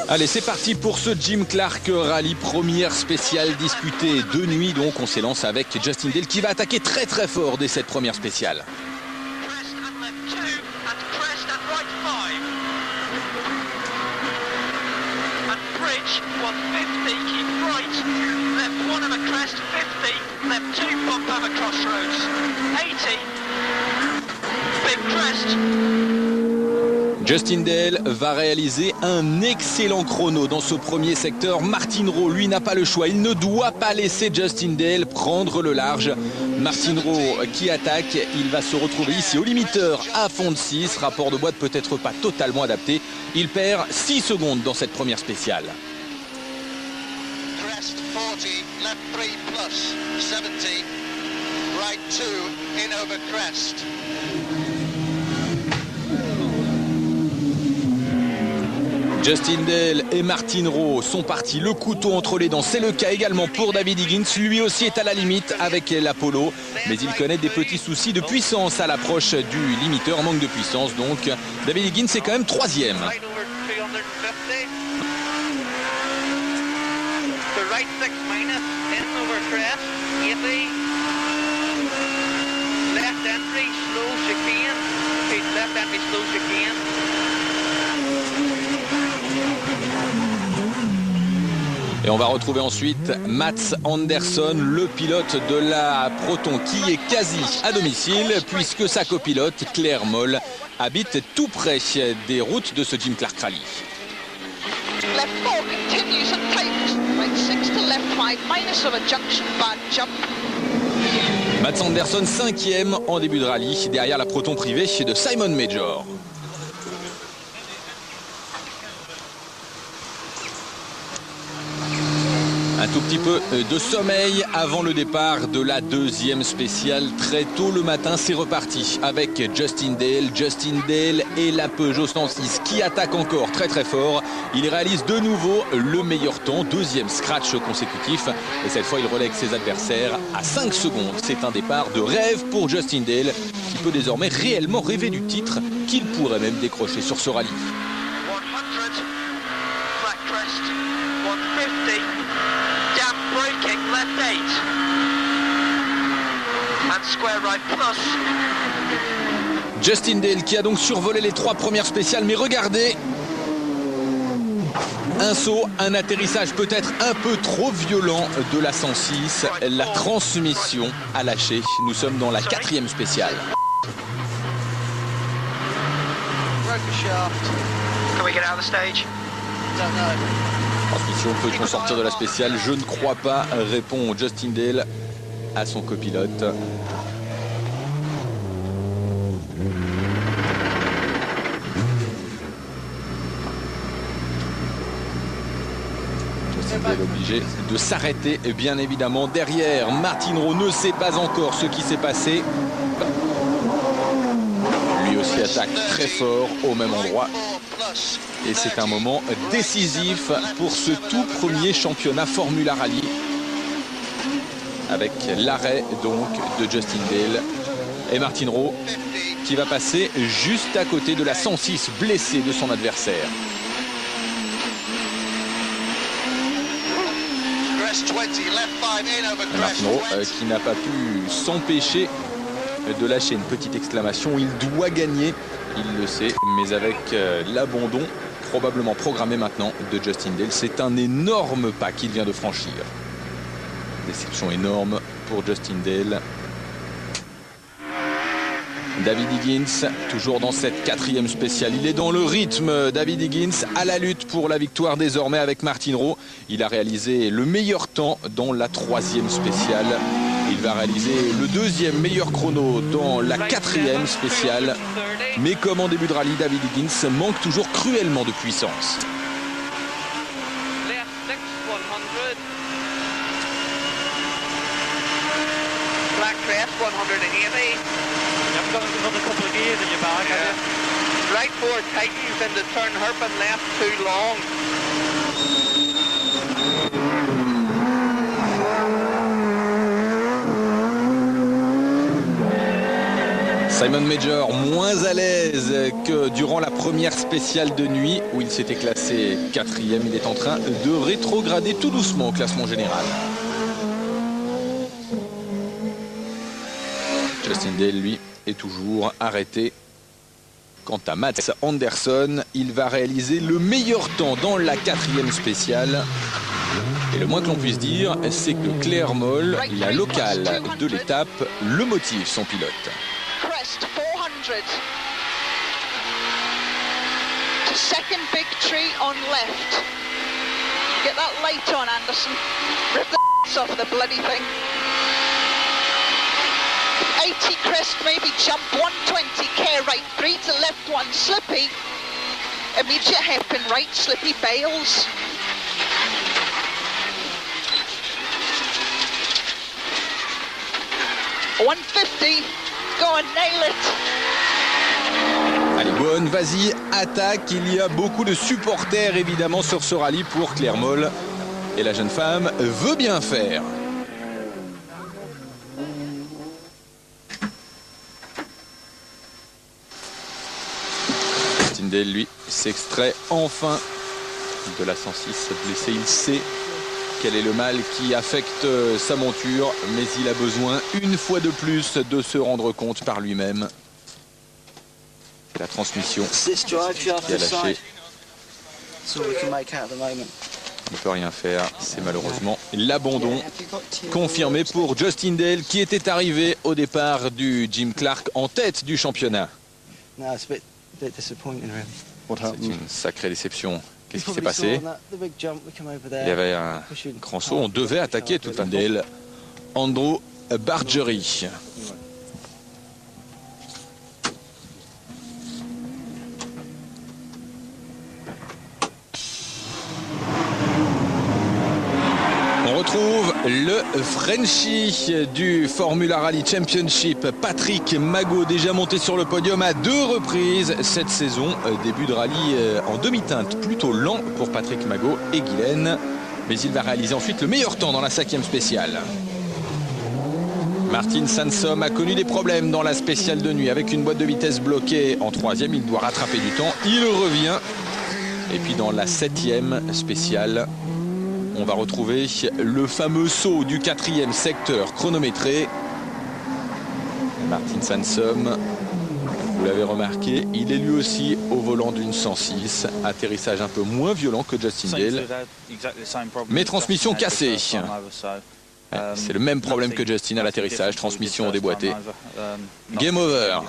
Allez, c'est parti pour ce Jim Clark Rally, première spéciale disputée de nuit. Donc on s'élance avec Justin Dale qui va attaquer très très fort dès cette première spéciale. Justin Dale va réaliser un excellent chrono dans ce premier secteur. Martin Rowe, lui, n'a pas le choix. Il ne doit pas laisser Justin Dale prendre le large. Martin Rowe qui attaque, il va se retrouver ici au limiteur à fond de 6. Rapport de boîte peut-être pas totalement adapté. Il perd 6 secondes dans cette première spéciale. Crest 40, left 3 plus, 70, right 2 in over crest. Justin Dale et Martin Rowe sont partis le couteau entre les dents. C'est le cas également pour David Higgins. Lui aussi est à la limite avec l'Apollo. Mais il connaît des petits soucis de puissance à l'approche du limiteur. Manque de puissance donc. David Higgins est quand même 3e. Et on va retrouver ensuite Mats Andersson, le pilote de la Proton, qui est quasi à domicile, puisque sa copilote, Claire Moll, habite tout près des routes de ce Jim Clark Rally. Mats Andersson 5e en début de rallye, derrière la Proton privée de Simon Major. Un tout petit peu de sommeil avant le départ de la deuxième spéciale. Très tôt le matin, c'est reparti avec Justin Dale. Justin Dale et la Peugeot 106 qui attaque encore très très fort. Il réalise de nouveau le meilleur temps, deuxième scratch consécutif. Et cette fois, il relègue ses adversaires à 5 secondes. C'est un départ de rêve pour Justin Dale qui peut désormais réellement rêver du titre qu'il pourrait même décrocher sur ce rallye. 100, flat crest, 150. Braking left 8 and square right plus. Justin Dale qui a donc survolé les 3 premières spéciales, mais regardez, un saut, un atterrissage peut-être un peu trop violent de la 106, la transmission a lâché. Nous sommes dans la 4e spéciale. Can we get out of the stage? Don't know. Transmission, peut-on sortir de la spéciale? Je ne crois pas, répond Justin Dale à son copilote. Justin Dale obligé de s'arrêter, bien évidemment. Derrière, Martin Rowe ne sait pas encore ce qui s'est passé. Lui aussi attaque très fort au même endroit. Et c'est un moment décisif pour ce tout premier championnat Formula Rally. Avec l'arrêt donc de Justin Dale et Martin Rowe qui va passer juste à côté de la 106 blessée de son adversaire. Martin Rowe qui n'a pas pu s'empêcher de lâcher une petite exclamation. Il doit gagner, il le sait, mais avec l'abandon probablement programmé maintenant de Justin Dale. C'est un énorme pas qu'il vient de franchir. Déception énorme pour Justin Dale. David Higgins, toujours dans cette 4e spéciale. Il est dans le rythme, David Higgins, à la lutte pour la victoire désormais avec Martin Rowe. Il a réalisé le meilleur temps dans la 3e spéciale. Il va réaliser le 2e meilleur chrono dans la 4e spéciale. Mais comme en début de rallye, David Higgins manque toujours cruellement de puissance. Black crest 180. You've got another couple of gears in your bag, have you? Right 4 tightens into turn hairpin left too long. Simon Major moins à l'aise que durant la première spéciale de nuit où il s'était classé 4e. Il est en train de rétrograder tout doucement au classement général. Justin Dale, lui, est toujours arrêté. Quant à Mats Andersson, il va réaliser le meilleur temps dans la 4e spéciale. Et le moins que l'on puisse dire, c'est que Claire Moll, la locale de l'étape, le motive son pilote. Crest 400 to second big tree on left. Get that light on, Anderson. Rip the off the bloody thing. 80 crest, maybe jump 120 care right, 3 to left, 1 slippy. Immediate hairpin right, slippy bails. $150. Go and nail it. Allez, bonne, vas-y, attaque. Il y a beaucoup de supporters évidemment sur ce rallye pour Claire Moll. Et la jeune femme veut bien faire. Justin Dale, lui, s'extrait enfin de la 106 blessé. Il sait quel est le mal qui affecte sa monture, mais il a besoin une fois de plus de se rendre compte par lui-même. La transmission qui a lâché. Il ne peut rien faire, c'est malheureusement l'abandon confirmé pour Justin Dale qui était arrivé au départ du Jim Clark en tête du championnat. C'est une sacrée déception. Qu'est-ce qui s'est passé? Il y avait un grand saut, on devait attaquer tout un Dale. Andrew Bargery. On retrouve le Frenchie du Formula Rally Championship, Patrick Magot, déjà monté sur le podium à 2 reprises cette saison. Début de rallye en demi-teinte, plutôt lent pour Patrick Magot et Guylaine. Mais il va réaliser ensuite le meilleur temps dans la 5e spéciale. Martin Sansom a connu des problèmes dans la spéciale de nuit avec une boîte de vitesse bloquée en 3e. Il doit rattraper du temps, il revient. Et puis dans la 7e spéciale, on va retrouver le fameux saut du 4e secteur chronométré. Martin Sansom, vous l'avez remarqué, il est lui aussi au volant d'une 106. Atterrissage un peu moins violent que Justin Dale, mais transmission cassée. C'est le même problème que Justin à l'atterrissage, transmission déboîtée. Game over.